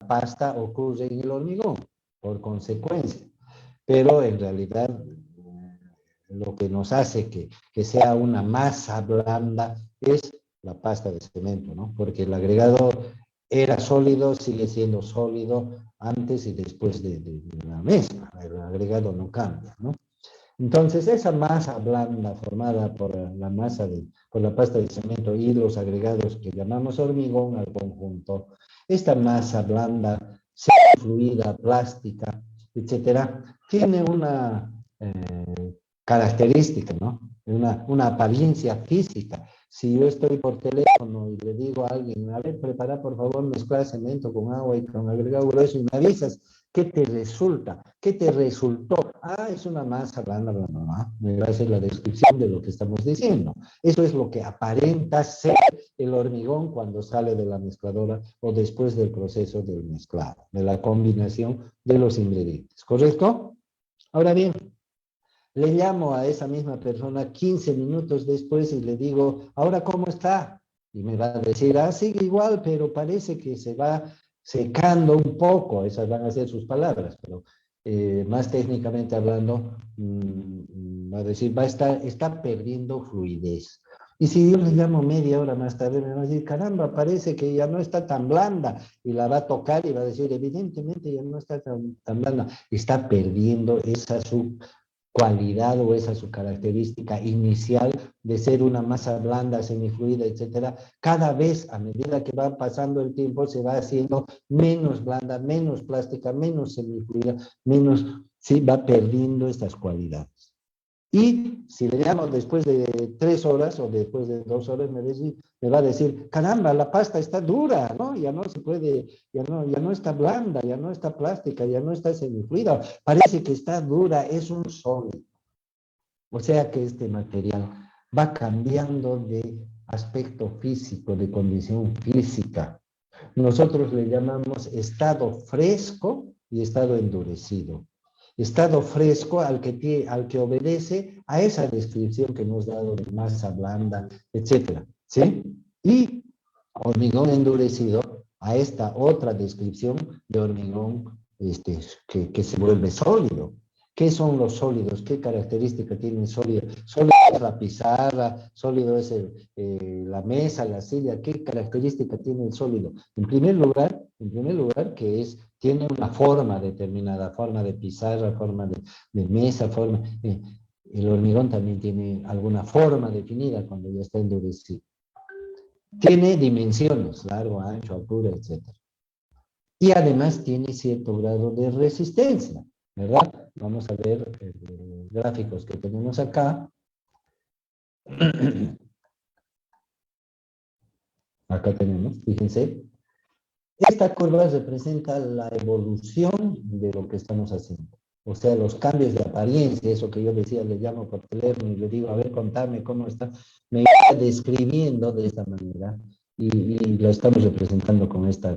pasta ocurre en el hormigón, por consecuencia. Pero en realidad lo que nos hace que sea una masa blanda es la pasta de cemento, ¿no? Porque el agregado era sólido, sigue siendo sólido antes y después de la mezcla. El agregado no cambia, ¿no? Entonces, esa masa blanda formada por por la pasta de cemento y los agregados que llamamos hormigón al conjunto, esta masa blanda, fluida, plástica, etcétera, tiene una característica, ¿no? Una apariencia física. Si yo estoy por teléfono y le digo a alguien, a ver, prepara por favor mezclar cemento con agua y con agregado grueso y me avisas, ¿qué te resulta? ¿Qué te resultó? Ah, es una masa blanda, bla, bla, bla. Me va a hacer la descripción de lo que estamos diciendo. Eso es lo que aparenta ser el hormigón cuando sale de la mezcladora o después del proceso del mezclado, de la combinación de los ingredientes. ¿Correcto? Ahora bien, le llamo a esa misma persona 15 minutos después y le digo, ¿ahora cómo está? Y me va a decir, ah, sigue igual, pero parece que se va secando un poco. Esas van a ser sus palabras, pero más técnicamente hablando, va a decir, está perdiendo fluidez. Y si yo le llamo media hora más tarde, me va a decir, caramba, parece que ya no está tan blanda. Y la va a tocar y va a decir, evidentemente ya no está tan blanda. Está perdiendo esa su cualidad o esa su característica inicial de ser una masa blanda, semifluida, etcétera, cada vez a medida que va pasando el tiempo se va haciendo menos blanda, menos plástica, menos semifluida, menos, sí, va perdiendo estas cualidades. Y si le llamo después de 3 horas o después de 2 horas, me va a decir, caramba, la pasta está dura, ¿no? Ya no se puede, ya no está blanda, ya no está plástica, ya no está semifluida, parece que está dura, es un sólido. O sea que este material va cambiando de aspecto físico, de condición física. Nosotros le llamamos estado fresco y estado endurecido. Estado fresco al que obedece a esa descripción que hemos dado de masa blanda, etcétera, ¿sí? Y hormigón endurecido a esta otra descripción de hormigón que se vuelve sólido. ¿Qué son los sólidos? ¿Qué característica tienen sólido? Sólido es la pizarra, sólido es la mesa, la silla. ¿Qué característica tiene el sólido? En primer lugar, que tiene una forma determinada, forma de pizarra, forma de mesa, el hormigón también tiene alguna forma definida cuando ya está endurecido. Tiene dimensiones, largo, ancho, altura, etc. Y además tiene cierto grado de resistencia, ¿verdad? Vamos a ver gráficos que tenemos acá. Acá tenemos, fíjense. Esta curva representa la evolución de lo que estamos haciendo. O sea, los cambios de apariencia, eso que yo decía, le llamo por teléfono y le digo, a ver, contame cómo está. Me está describiendo de esta manera y lo estamos representando con esta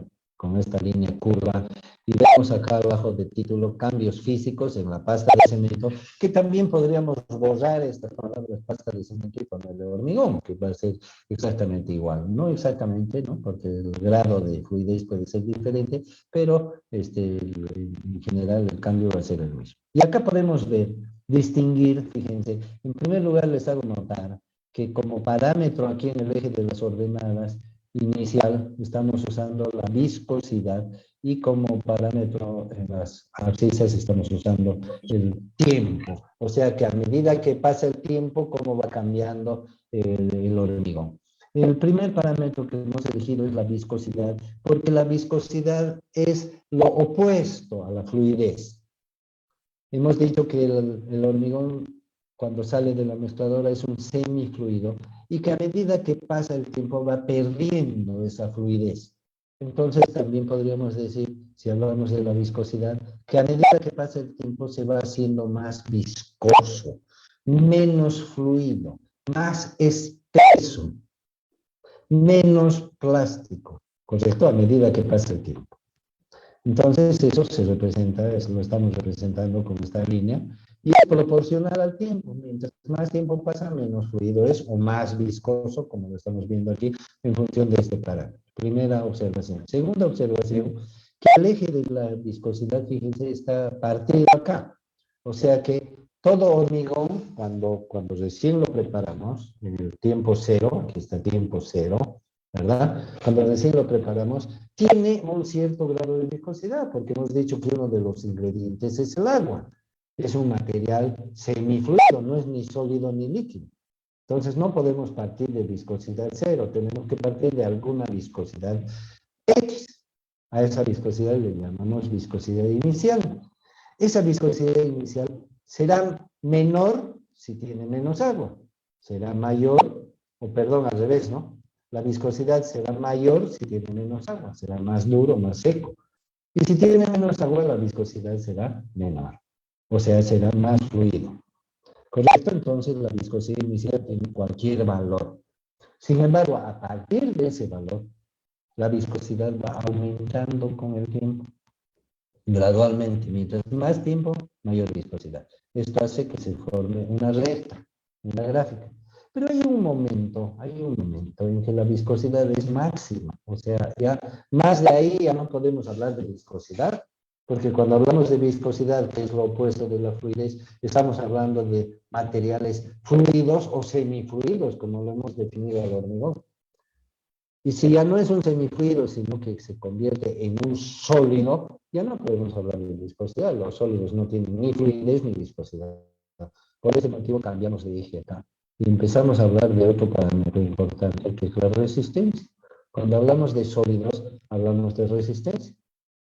línea curva. Y vemos acá abajo de título, cambios físicos en la pasta de cemento, que también podríamos borrar estas palabras, pasta de cemento y ponerle hormigón, que va a ser exactamente igual. No exactamente, ¿no? Porque el grado de fluidez puede ser diferente, pero en general el cambio va a ser el mismo. Y acá podemos ver, distinguir, fíjense, en primer lugar les hago notar que como parámetro aquí en el eje de las ordenadas inicial estamos usando la viscosidad y como parámetro en las abscisas estamos usando el tiempo. O sea que a medida que pasa el tiempo, cómo va cambiando el hormigón. El primer parámetro que hemos elegido es la viscosidad, porque la viscosidad es lo opuesto a la fluidez. Hemos dicho que el hormigón, cuando sale de la mezcladora, es un semifluido y que a medida que pasa el tiempo va perdiendo esa fluidez. Entonces también podríamos decir, si hablamos de la viscosidad, que a medida que pasa el tiempo se va haciendo más viscoso, menos fluido, más espeso, menos plástico, ¿correcto? A medida que pasa el tiempo. Entonces eso se representa, lo estamos representando con esta línea y es proporcional al tiempo. Mientras más tiempo pasa, menos fluido es o más viscoso, como lo estamos viendo aquí, en función de este parámetro. Primera observación. Segunda observación, que el eje de la viscosidad, fíjense, está partido acá. O sea que todo hormigón, cuando recién lo preparamos, en el tiempo cero, aquí está tiempo cero, ¿verdad? Cuando recién lo preparamos, tiene un cierto grado de viscosidad, porque hemos dicho que uno de los ingredientes es el agua. Es un material semifluido, no es ni sólido ni líquido. Entonces no podemos partir de viscosidad cero, tenemos que partir de alguna viscosidad X. A esa viscosidad le llamamos viscosidad inicial. Esa viscosidad inicial será menor si tiene menos agua, será mayor, o perdón, al revés, ¿no? La viscosidad será mayor si tiene menos agua, será más duro, más seco. Y si tiene menos agua, la viscosidad será menor, o sea, será más fluido. ¿Correcto? Entonces la viscosidad inicial tiene cualquier valor. Sin embargo, a partir de ese valor, la viscosidad va aumentando con el tiempo, gradualmente. Mientras más tiempo, mayor viscosidad. Esto hace que se forme una recta, una gráfica. Pero hay un momento en que la viscosidad es máxima. O sea, ya más de ahí ya no podemos hablar de viscosidad, porque cuando hablamos de viscosidad, que es lo opuesto de la fluidez, estamos hablando de materiales fluidos o semifluidos, como lo hemos definido al hormigón. Y si ya no es un semifluido, sino que se convierte en un sólido, ya no podemos hablar de viscosidad. Los sólidos no tienen ni fluidez ni viscosidad. Por ese motivo cambiamos de eje acá. Y empezamos a hablar de otro parámetro importante, que es la resistencia. Cuando hablamos de sólidos, hablamos de resistencia.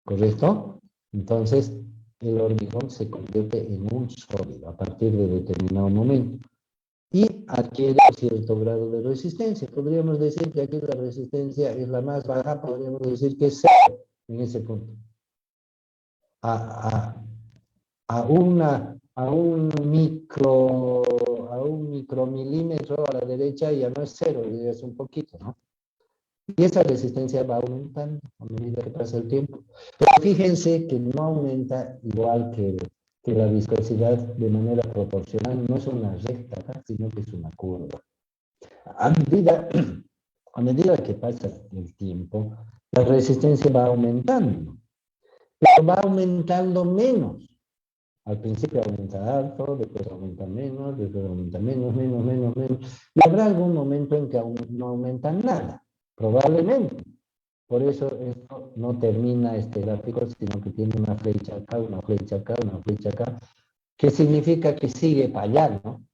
¿Correcto? Entonces, el hormigón se convierte en un sólido a partir de determinado momento y adquiere cierto grado de resistencia. Podríamos decir que aquí la resistencia es la más baja, podríamos decir que es cero en ese punto. A un micromilímetro a la derecha ya no es cero, ya es un poquito, ¿no? Y esa resistencia va aumentando a medida que pasa el tiempo. Pero fíjense que no aumenta igual que la viscosidad de manera proporcional, no es una recta, ¿no? Sino que es una curva. A medida, a medida que pasa el tiempo, la resistencia va aumentando, pero va aumentando menos. Al principio aumenta alto, después aumenta menos, después aumenta menos. Y habrá algún momento en que no aumenta nada, probablemente. Por eso esto no termina este gráfico, sino que tiene una flecha acá, una flecha acá, una flecha acá, que significa que sigue para allá, ¿no?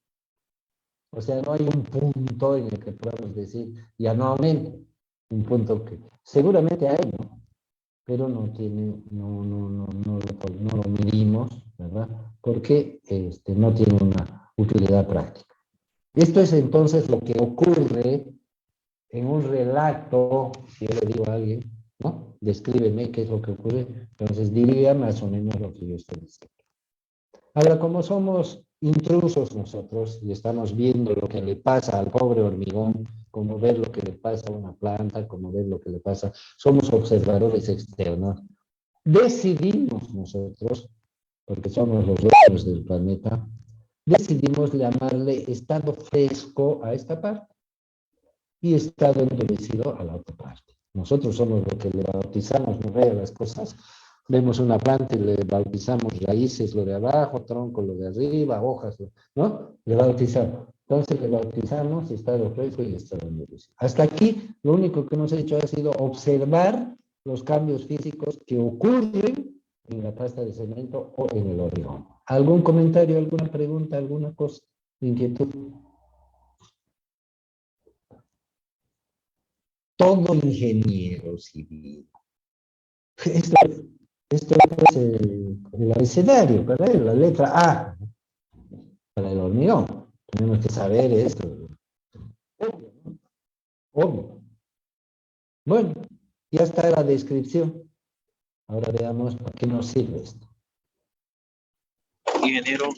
O sea, no hay un punto en el que podamos decir, ya no aumenta. Un punto que seguramente hay, ¿no? Pero no tiene, no lo medimos, ¿verdad? Porque no tiene una utilidad práctica. Esto es entonces lo que ocurre en un relato, si yo le digo a alguien, ¿no? Descríbeme qué es lo que ocurre, entonces diría más o menos lo que yo estoy diciendo. Ahora, como somos intrusos nosotros y estamos viendo lo que le pasa al pobre hormigón, como ver lo que le pasa a una planta, como ver lo que le pasa, somos observadores externos, decidimos nosotros, porque somos los dueños del planeta, decidimos llamarle estado fresco a esta parte y estado endurecido a la otra parte. Nosotros somos los que le bautizamos, no vea las cosas. Vemos una planta y le bautizamos raíces, lo de abajo, tronco, lo de arriba, hojas, ¿no? Le bautizamos. Entonces le bautizamos estado fresco y estado endurecido. Hasta aquí, lo único que hemos hecho ha sido observar los cambios físicos que ocurren en la pasta de cemento o en el hormigón. ¿Algún comentario, alguna pregunta, alguna cosa, inquietud? Todo ingeniero civil. Esto es el abecedario, ¿verdad? La letra A para el hormigón. Tenemos que saber esto. Obvio, ¿no? Obvio. Bueno, ya está la descripción. Ahora veamos para qué nos sirve esto. Ingeniero,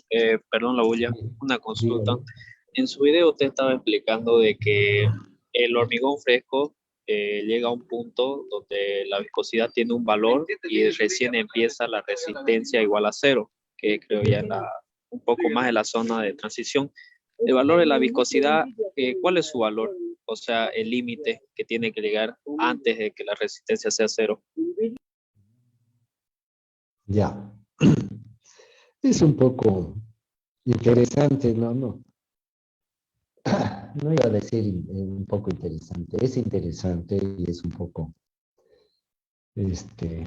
perdón la bulla, una consulta. Dígame. En su video usted estaba explicando de que el hormigón fresco llega a un punto donde la viscosidad tiene un valor y recién empieza la resistencia igual a cero, que creo ya es un poco más en la zona de transición. El valor de la viscosidad, ¿cuál es su valor? O sea, el límite que tiene que llegar antes de que la resistencia sea cero. Ya. Es un poco interesante, ¿no? No, no iba a decir un poco interesante. Es interesante y es un poco este,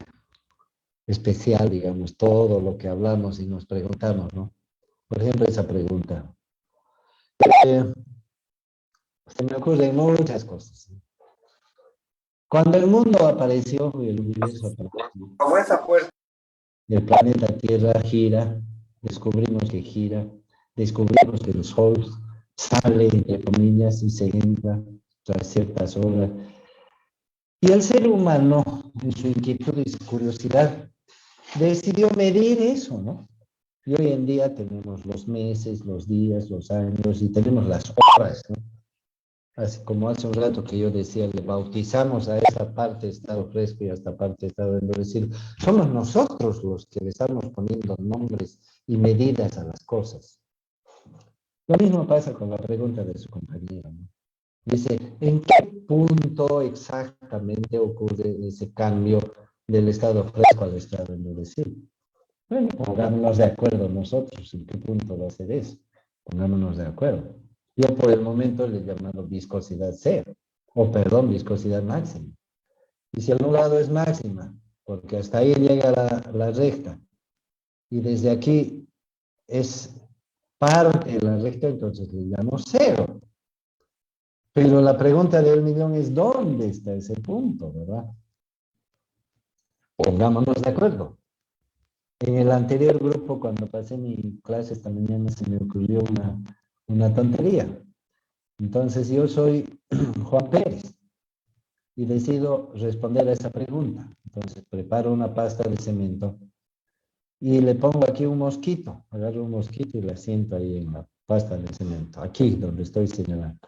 especial, digamos, todo lo que hablamos y nos preguntamos, ¿no? Por ejemplo, esa pregunta. Eh, Se me ocurren muchas cosas. Cuando el mundo apareció, el universo apareció, Como esa puerta. el planeta Tierra gira, descubrimos que gira, descubrimos que el Sol sale, entre comillas, y se entra tras ciertas horas. Y el ser humano, en su inquietud y su curiosidad, decidió medir eso, ¿no? Y hoy en día tenemos los meses, los días, los años y tenemos las horas, ¿no? Así como hace un rato que yo decía, le bautizamos a esa parte de estado fresco y a esta parte de estado endurecido. Somos nosotros los que le estamos poniendo nombres y medidas a las cosas. Lo mismo pasa con la pregunta de su compañero, ¿no? Dice, ¿en qué punto exactamente ocurre ese cambio del estado fresco al estado endurecido? Bueno, pongámonos de acuerdo nosotros en qué punto va a ser eso. Pongámonos de acuerdo. Yo por el momento le he llamado viscosidad cero, o perdón, viscosidad máxima. Y si el nublado es máxima, porque hasta ahí llega la recta, y desde aquí es parte de la recta, entonces le llamo cero. Pero la pregunta del millón es, ¿dónde está ese punto, verdad? Pongámonos de acuerdo. En el anterior grupo, cuando pasé mi clase esta mañana, se me ocurrió una tontería. Entonces, yo soy Juan Pérez y decido responder a esa pregunta. Entonces, preparo una pasta de cemento y le pongo aquí un mosquito. Agarro un mosquito y la siento ahí en la pasta de cemento, aquí donde estoy señalando.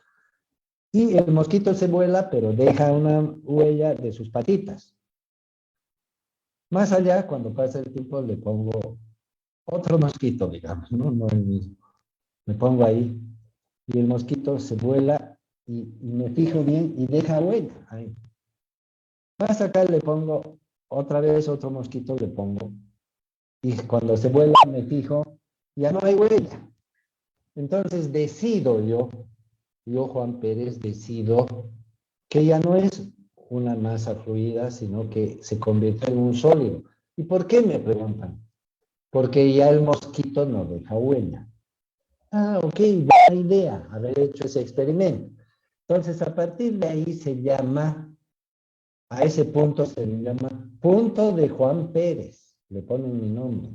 Y el mosquito se vuela, pero deja una huella de sus patitas. Más allá, cuando pasa el tiempo, le pongo otro mosquito, digamos, ¿no? No el mismo. Me pongo ahí y el mosquito se vuela y me fijo bien y deja huella ahí. Más acá le pongo otra vez otro mosquito, le pongo y cuando se vuela me fijo, ya no hay huella. Entonces decido yo Juan Pérez, decido que ya no es una masa fluida, sino que se convierte en un sólido. ¿Y por qué me preguntan? Porque ya el mosquito no deja huella. Ah, ok, buena idea haber hecho ese experimento. Entonces, a partir de ahí se llama, a ese punto se le llama punto de Juan Pérez. Le ponen mi nombre.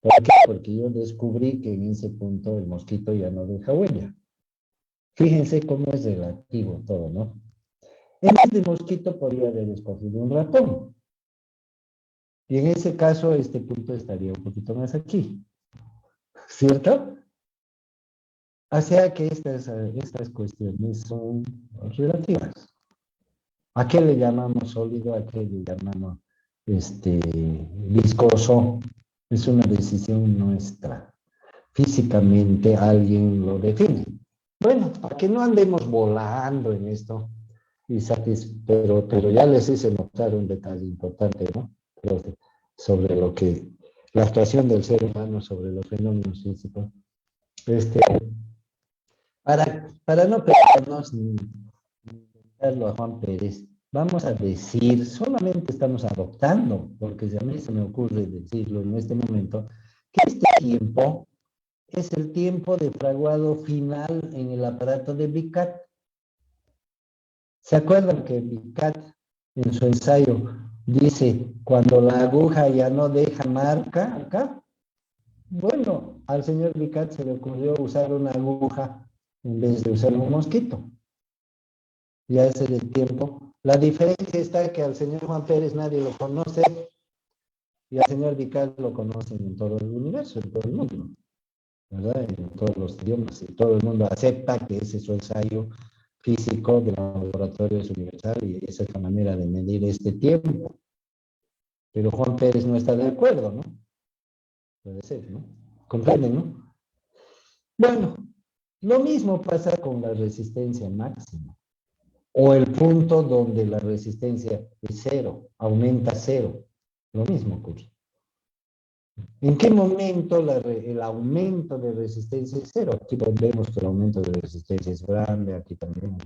¿Por qué? Porque yo descubrí que en ese punto el mosquito ya no deja huella. Fíjense cómo es relativo todo, ¿no? En vez de mosquito podría haber escogido un ratón. Y en ese caso, este punto estaría un poquito más aquí. ¿Cierto? O sea que estas cuestiones son relativas. ¿A qué le llamamos sólido? ¿A qué le llamamos viscoso? Es una decisión nuestra. Físicamente alguien lo define. Bueno, para que no andemos volando en esto, pero ya les hice notar un detalle importante, ¿no? Sobre la actuación del ser humano sobre los fenómenos físicos. Para no perdernos ni inventarlo a Juan Pérez, vamos a decir, solamente estamos adoptando, porque a mí se me ocurre decirlo en este momento, que este tiempo es el tiempo de fraguado final en el aparato de Vicat. ¿Se acuerdan que Vicat en su ensayo dice, cuando la aguja ya no deja marca acá? Bueno, al señor Vicat se le ocurrió usar una aguja en vez de usar un mosquito. Ya ese es el tiempo. La diferencia está que al señor Juan Pérez nadie lo conoce y al señor Vicat lo conocen en todo el universo, en todo el mundo, ¿verdad? En todos los idiomas y todo el mundo acepta que ese es su ensayo físico del laboratorio es universal y esa es la manera de medir este tiempo. Pero Juan Pérez no está de acuerdo, ¿no? Puede ser, ¿no? ¿Comprenden, no? Bueno, lo mismo pasa con la resistencia máxima o el punto donde la resistencia es cero, aumenta cero. Lo mismo ocurre. ¿En qué momento el aumento de resistencia es cero? Aquí vemos que el aumento de resistencia es grande, aquí también.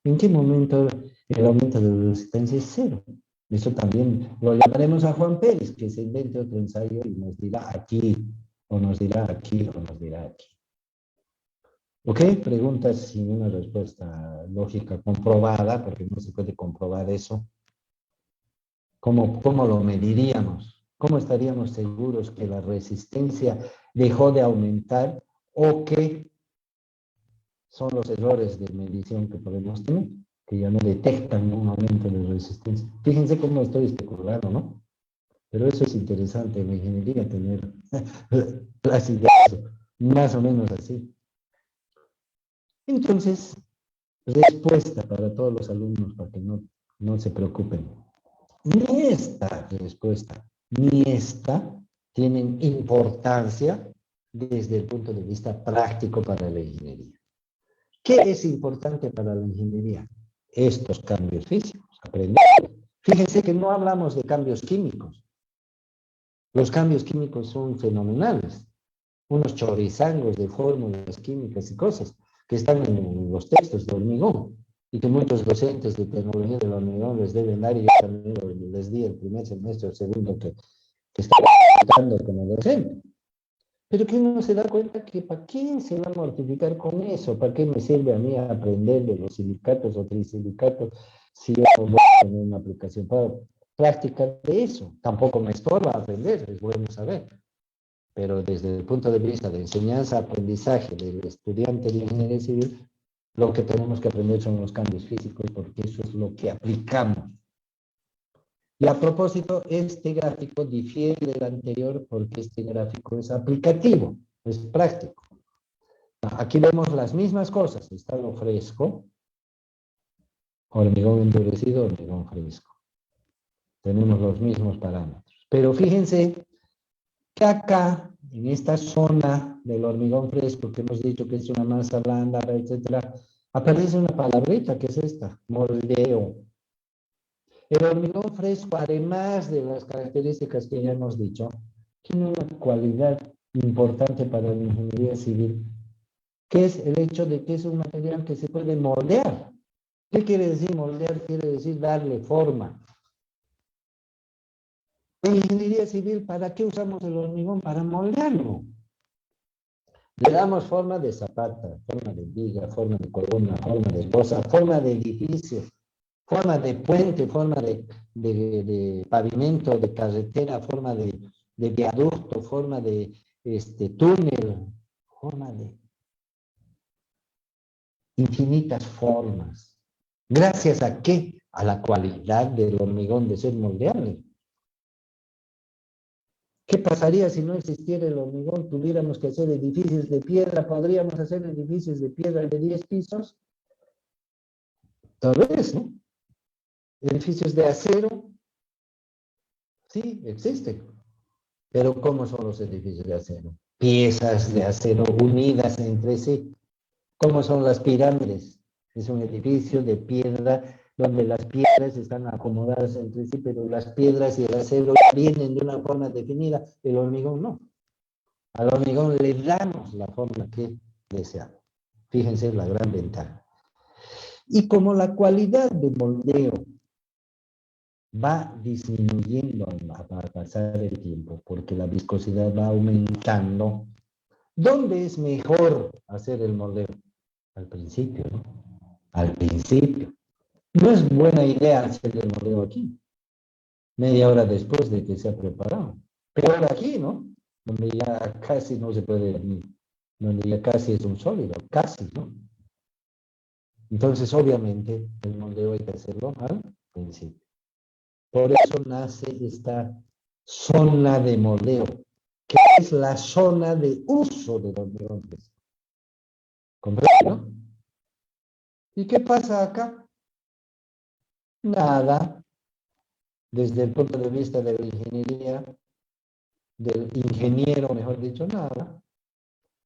¿En qué momento el aumento de resistencia es cero? Eso también lo llamaremos a Juan Pérez, que se invente otro ensayo y nos dirá aquí, o nos dirá aquí, o nos dirá aquí. ¿Ok? Preguntas sin una respuesta lógica comprobada, porque no se puede comprobar eso. ¿Cómo lo mediríamos? ¿Cómo estaríamos seguros que la resistencia dejó de aumentar o que son los errores de medición que podemos tener, que ya no detectan un aumento de resistencia? Fíjense cómo estoy especulando, ¿no? Pero eso es interesante en la ingeniería, tener las ideas más o menos así. Entonces, respuesta para todos los alumnos, para que no se preocupen. Ni esta respuesta, ni esta tienen importancia desde el punto de vista práctico para la ingeniería. ¿Qué es importante para la ingeniería? Estos cambios físicos, aprender. Fíjense que no hablamos de cambios químicos. Los cambios químicos son fenomenales. Unos chorizangos de fórmulas químicas y cosas que están en los textos de hormigón y que muchos docentes de tecnología del hormigón les deben dar, y yo también les di el primer semestre o segundo que estaba aplicando como docente. Pero que uno se da cuenta que ¿para qué se va a mortificar con eso? ¿Para qué me sirve a mí aprender de los silicatos o trisilicatos si yo no voy a tener una aplicación práctica de eso? Tampoco me estorba aprender, es bueno saber. Pero desde el punto de vista de enseñanza-aprendizaje del estudiante de ingeniería civil, lo que tenemos que aprender son los cambios físicos, porque eso es lo que aplicamos. Y a propósito, este gráfico difiere del anterior porque este gráfico es aplicativo, es práctico. Aquí vemos las mismas cosas, estado fresco, hormigón endurecido, hormigón fresco. Tenemos los mismos parámetros. Pero fíjense que acá, en esta zona del hormigón fresco, que hemos dicho que es una masa blanda, etcétera, aparece una palabrita que es esta, moldeo. El hormigón fresco, además de las características que ya hemos dicho, tiene una cualidad importante para la ingeniería civil, que es el hecho de que es un material que se puede moldear. ¿Qué quiere decir moldear? Quiere decir darle forma. En ingeniería civil, ¿para qué usamos el hormigón? Para moldearlo. Le damos forma de zapata, forma de viga, forma de columna, forma de losa, forma de edificio, forma de puente, forma de pavimento, de carretera, forma de viaducto, forma de túnel, forma de infinitas formas. ¿Gracias a qué? A la cualidad del hormigón de ser moldeable. ¿Qué pasaría si no existiera el hormigón? Tuviéramos que hacer edificios de piedra. ¿Podríamos hacer edificios de piedra de 10 pisos? Tal vez, ¿no? Edificios de acero, sí, existen. Pero ¿cómo son los edificios de acero? Piezas de acero unidas entre sí. ¿Cómo son las pirámides? Es un edificio de piedra donde las piedras están acomodadas entre sí, pero las piedras y el acero vienen de una forma definida, el hormigón no. Al hormigón le damos la forma que deseamos. Fíjense la gran ventaja. Y como la cualidad de moldeo va disminuyendo al pasar el tiempo, porque la viscosidad va aumentando, ¿dónde es mejor hacer el moldeo? Al principio, ¿no? Al principio. No es buena idea hacer el moldeo aquí, media hora después de que se ha preparado. Peor aquí, ¿no? Donde ya casi no se puede, donde ya casi es un sólido, casi, ¿no? Entonces, obviamente, el moldeo hay que hacerlo al principio. Por eso nace esta zona de moldeo, que es la zona de uso de los neurones. ¿Comprendo? ¿Y qué pasa acá? Nada, desde el punto de vista de la ingeniería, del ingeniero, mejor dicho, nada,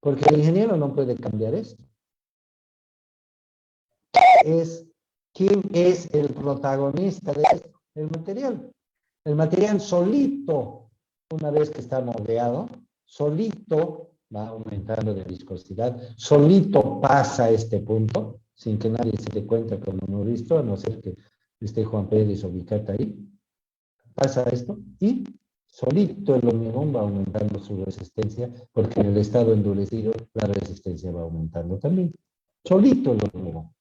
porque el ingeniero no puede cambiar esto. ¿Quién es el protagonista de esto? El material. El material solito una vez que está moldeado, solito va aumentando de viscosidad, solito pasa este punto, sin que nadie se dé cuenta como hemos visto, a no ser que esté Juan Pérez o Vicata ahí, pasa esto y solito el hormigón va aumentando su resistencia, porque en el estado endurecido la resistencia va aumentando también. Solito el hormigón.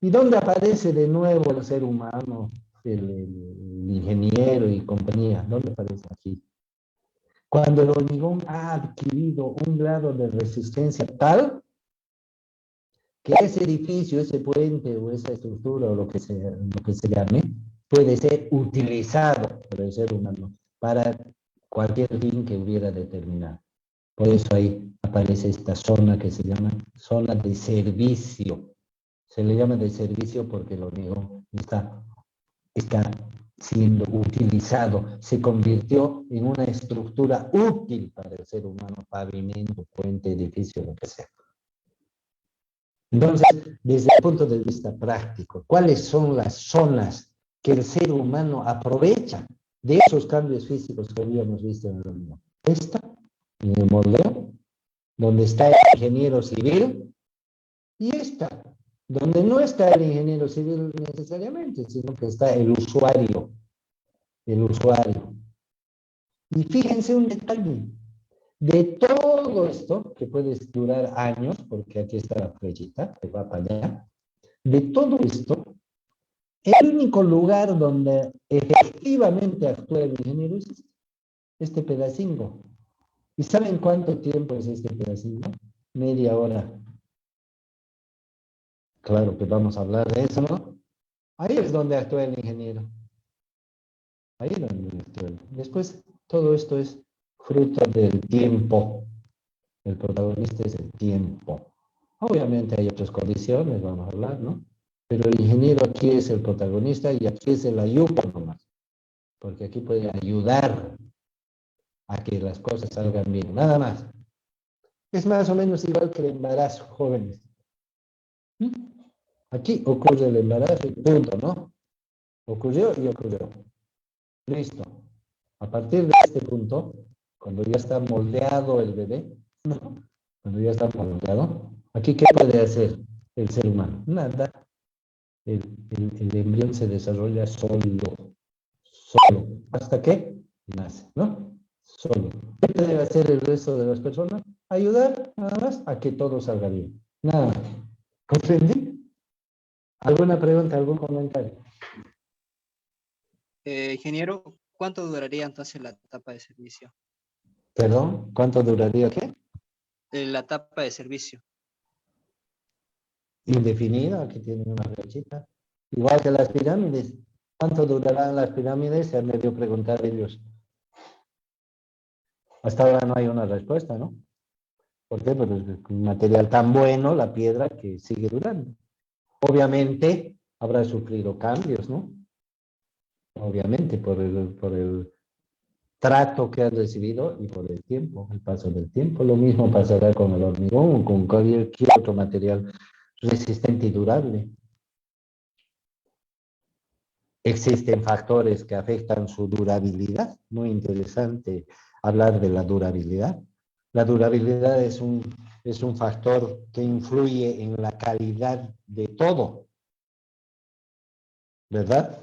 ¿Y dónde aparece de nuevo el ser humano, el ingeniero y compañía? ¿Dónde aparece aquí? Cuando el hormigón ha adquirido un grado de resistencia tal que ese edificio, ese puente o esa estructura o lo que se llame, puede ser utilizado por el ser humano para cualquier fin que hubiera determinado. Por eso ahí aparece esta zona que se llama zona de servicio. Se le llama de servicio porque el hormigón está siendo utilizado, se convirtió en una estructura útil para el ser humano, pavimento, puente, edificio, lo que sea. Entonces, desde el punto de vista práctico, ¿cuáles son las zonas que el ser humano aprovecha de esos cambios físicos que habíamos visto en el hormigón? Esta, en el moldeo, donde está el ingeniero civil, y esta, donde no está el ingeniero civil necesariamente, sino que está el usuario. El usuario. Y fíjense un detalle, de todo esto, que puede durar años, porque aquí está la flechita, que va para allá, de todo esto, el único lugar donde efectivamente actúa el ingeniero es este pedacinho. ¿Y saben cuánto tiempo es este pedacinho? Media hora. Claro que vamos a hablar de eso, ¿no? Ahí es donde actúa el ingeniero. Ahí es donde actúa. Después, todo esto es fruto del tiempo. El protagonista es el tiempo. Obviamente hay otras condiciones, vamos a hablar, ¿no? Pero el ingeniero aquí es el protagonista y aquí es el ayuda nomás. Porque aquí puede ayudar a que las cosas salgan bien, nada más. Es más o menos igual que el embarazo, jóvenes. ¿Mm? Aquí ocurre el embarazo y punto, ¿no? Ocurrió y ocurrió. Listo. A partir de este punto, cuando ya está moldeado el bebé, ¿no? Cuando ya está moldeado, aquí ¿qué puede hacer el ser humano? Nada. El embrión se desarrolla solo, hasta que nace, ¿no? Solo. ¿Qué debe hacer el resto de las personas? Ayudar nada más a que todo salga bien. Nada más. ¿Comprendí? ¿Alguna pregunta, algún comentario? Ingeniero, ¿cuánto duraría entonces la etapa de servicio? ¿Perdón? ¿Cuánto duraría qué? La etapa de servicio. Indefinido, aquí tienen una flechita. Igual que las pirámides. ¿Cuánto durarán las pirámides? Se han debido preguntar ellos. Hasta ahora no hay una respuesta, ¿no? ¿Por qué? Porque es un material tan bueno, la piedra, que sigue durando. Obviamente habrá sufrido cambios, ¿no? Obviamente por el trato que ha recibido y por el tiempo, el paso del tiempo. Lo mismo pasará con el hormigón o con cualquier otro material resistente y durable. Existen factores que afectan su durabilidad. Muy interesante hablar de la durabilidad. La durabilidad es un factor que influye en la calidad de todo, ¿verdad?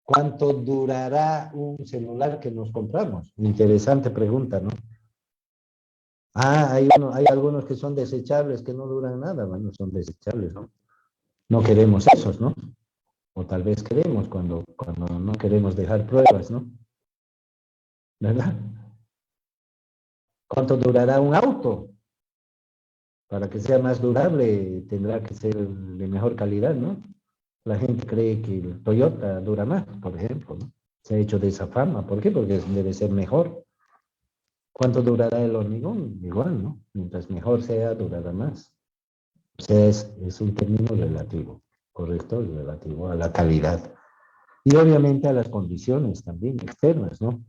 ¿Cuánto durará un celular que nos compramos? Interesante pregunta, ¿no? Hay algunos que son desechables, que no duran nada. Bueno, son desechables, ¿no? No queremos esos, ¿no? O tal vez queremos cuando no queremos dejar pruebas, ¿no? ¿Verdad? ¿Cuánto durará un auto? Para que sea más durable tendrá que ser de mejor calidad, ¿no? La gente cree que el Toyota dura más, por ejemplo, ¿no? Se ha hecho de esa fama. ¿Por qué? Porque debe ser mejor. ¿Cuánto durará el hormigón? Igual, ¿no? Mientras mejor sea, durará más. O sea, es un término relativo, ¿correcto? Relativo a la calidad. Y obviamente a las condiciones también externas, ¿no?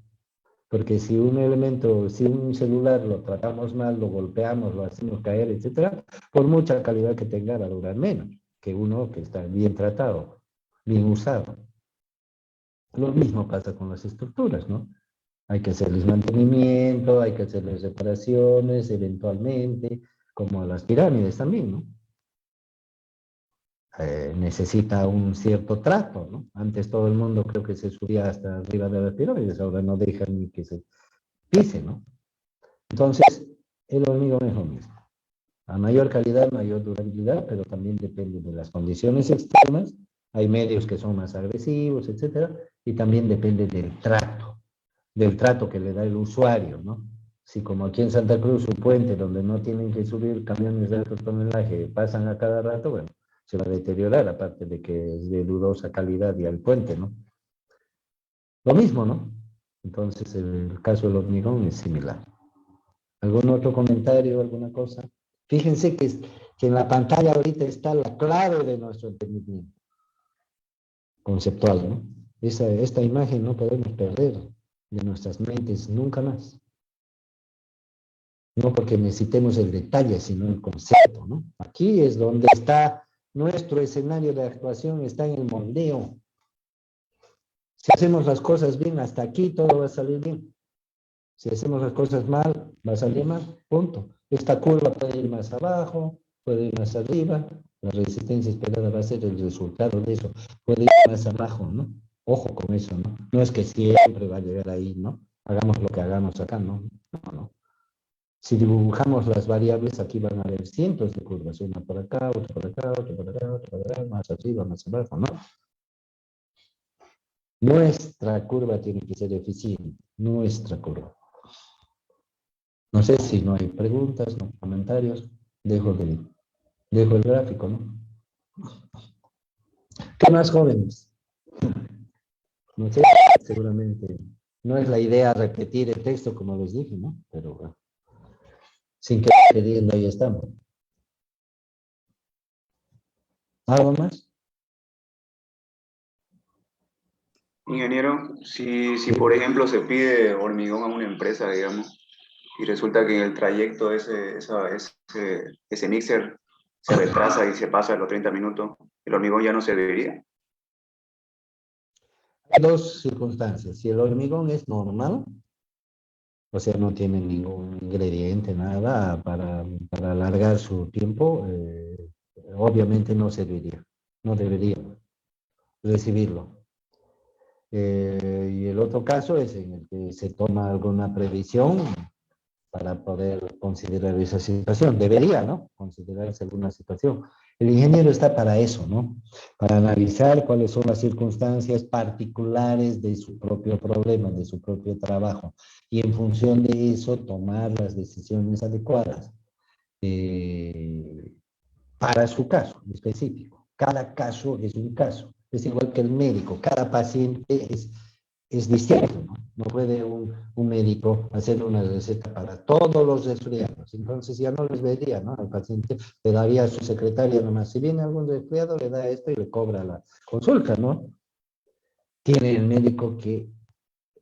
Porque si un elemento, si un celular lo tratamos mal, lo golpeamos, lo hacemos caer, etcétera, por mucha calidad que tenga, va a durar menos que uno que está bien tratado, bien usado. Lo mismo pasa con las estructuras, ¿no? Hay que hacerles mantenimiento, hay que hacerles reparaciones eventualmente, como a las pirámides también, ¿no? Necesita un cierto trato, ¿no? Antes todo el mundo creo que se subía hasta arriba de las pirámides, ahora no dejan ni que se pise, ¿no? Entonces, el hormigón es lo mismo. A mayor calidad, mayor durabilidad, pero también depende de las condiciones externas. Hay medios que son más agresivos, etcétera, y también depende del trato que le da el usuario, ¿no? Si como aquí en Santa Cruz, un puente donde no tienen que subir camiones de alto tonelaje, pasan a cada rato, bueno, se va a deteriorar, aparte de que es de dudosa calidad y al puente, ¿no? Lo mismo, ¿no? Entonces, el caso del hormigón es similar. ¿Algún otro comentario, alguna cosa? Fíjense que en la pantalla ahorita está la clave de nuestro entendimiento conceptual, ¿no? Esta imagen no podemos perder de nuestras mentes nunca más. No porque necesitemos el detalle, sino el concepto, ¿no? Aquí es donde está nuestro escenario de actuación, está en el moldeo. Si hacemos las cosas bien, hasta aquí todo va a salir bien. Si hacemos las cosas mal, va a salir mal, punto. Esta curva puede ir más abajo, puede ir más arriba, la resistencia esperada va a ser el resultado de eso. Puede ir más abajo, ¿no? Ojo con eso, ¿no? No es que siempre va a llegar ahí, ¿no? Hagamos lo que hagamos acá, ¿no? No, no. Si dibujamos las variables, aquí van a haber cientos de curvas, una por acá, otra por acá, otra por acá, otra por acá, más arriba, más abajo, ¿no? Nuestra curva tiene que ser eficiente, nuestra curva. No sé si no hay preguntas, no comentarios, dejo el gráfico, ¿no? ¿Qué más, jóvenes? No sé, seguramente no es la idea repetir el texto como les dije, ¿no? Pero bueno, sin que queriendo, ahí estamos. ¿Algo más? Ingeniero, si por ejemplo se pide hormigón a una empresa, digamos, y resulta que en el trayecto ese mixer se retrasa y se pasa a los 30 minutos, el hormigón ya no serviría. Hay dos circunstancias. Si el hormigón es normal, o sea, no tiene ningún ingrediente, nada para alargar su tiempo, obviamente no serviría, no debería recibirlo. Y el otro caso es en el que se toma alguna previsión para poder considerar esa situación. Debería, ¿no? Considerarse alguna situación. El ingeniero está para eso, ¿no? Para analizar cuáles son las circunstancias particulares de su propio problema, de su propio trabajo. Y en función de eso, tomar las decisiones adecuadas para su caso específico. Cada caso es un caso. Es igual que el médico. Cada paciente es distinto, ¿no? No puede un médico hacer una receta para todos los resfriados. Entonces ya no les vería, ¿no? Al paciente le daría a su secretaria nomás. Si viene algún resfriado, le da esto y le cobra la consulta, ¿no? Tiene el médico que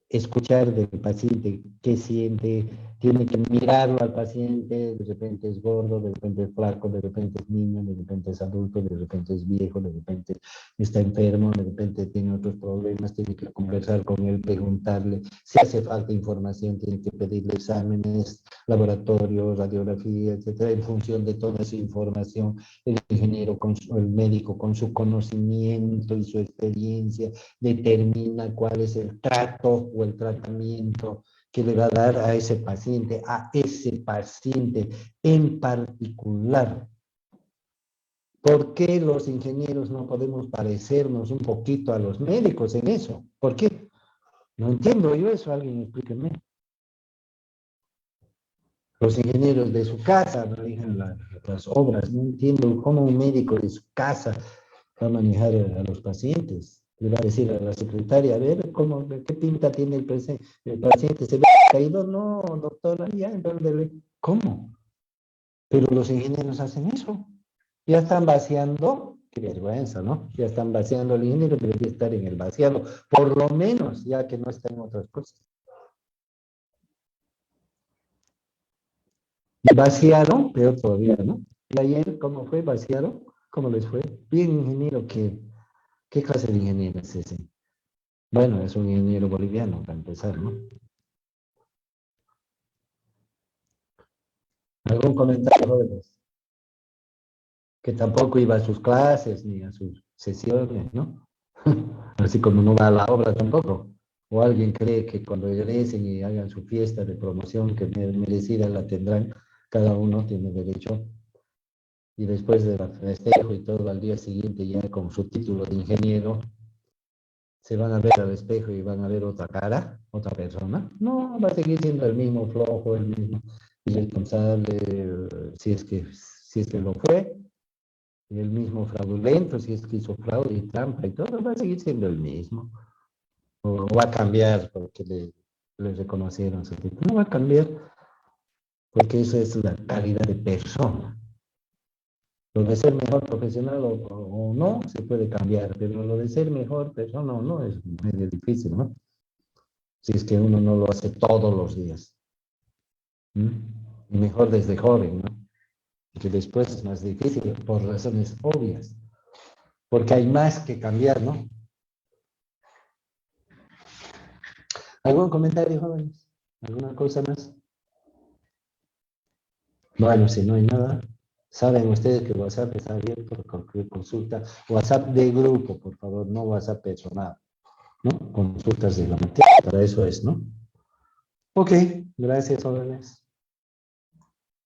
escuchar del paciente qué siente, tiene que mirarlo al paciente, de repente es gordo, de repente es flaco, de repente es niño, de repente es adulto, de repente es viejo, de repente está enfermo, de repente tiene otros problemas, tiene que conversar con él, preguntarle, si hace falta información, tiene que pedirle exámenes, laboratorio, radiografía, etcétera, en función de toda esa información, el ingeniero, el médico con su conocimiento y su experiencia, determina cuál es el trato o el tratamiento que le va a dar a ese paciente en particular. ¿Por qué los ingenieros no podemos parecernos un poquito a los médicos en eso? ¿Por qué? No entiendo yo eso, alguien explíqueme. Los ingenieros de su casa manejan las obras, no entiendo cómo un médico de su casa va a manejar a los pacientes. Le va a decir a la secretaria, a ver, ¿qué pinta tiene el paciente? ¿Se ve caído? No, doctora, ya, entonces, ¿cómo? Pero los ingenieros hacen eso. Ya están vaciando, qué vergüenza, ¿no? Ya están vaciando, el ingeniero debería estar en el vaciado, por lo menos, ya que no está en otras cosas. Y vaciaron, pero todavía, ¿no? Y ayer, ¿cómo fue? ¿Vaciaron? ¿Cómo les fue? Bien, ingeniero, ¿qué clase de ingeniero es ese? Bueno, es un ingeniero boliviano, para empezar, ¿no? ¿Algún comentario, jóvenes? Que tampoco iba a sus clases ni a sus sesiones, ¿no? Así como no va a la obra tampoco. O alguien cree que cuando regresen y hagan su fiesta de promoción, que merecida la tendrán, cada uno tiene derecho. Y después del festejo y todo, al día siguiente ya con su título de ingeniero, se van a ver al espejo y van a ver otra cara, otra persona. No, va a seguir siendo el mismo flojo, el mismo irresponsable, si es que lo fue, y el mismo fraudulento, si es que hizo fraude y trampa y todo, va a seguir siendo el mismo. O va a cambiar porque le reconocieron su título. No va a cambiar porque eso es la calidad de persona. Lo de ser mejor profesional o no se puede cambiar, pero lo de ser mejor persona o no es medio difícil, ¿no? Si es que uno no lo hace todos los días. ¿Mm? Y mejor desde joven, ¿no? Que después es más difícil por razones obvias, porque hay más que cambiar, ¿no? ¿Algún comentario, jóvenes? ¿Alguna cosa más? Bueno, si no hay nada, saben ustedes que WhatsApp está abierto por cualquier consulta. WhatsApp de grupo, por favor, no WhatsApp personal, ¿no? Consultas de la materia, para eso es, ¿no? Ok, gracias, jóvenes.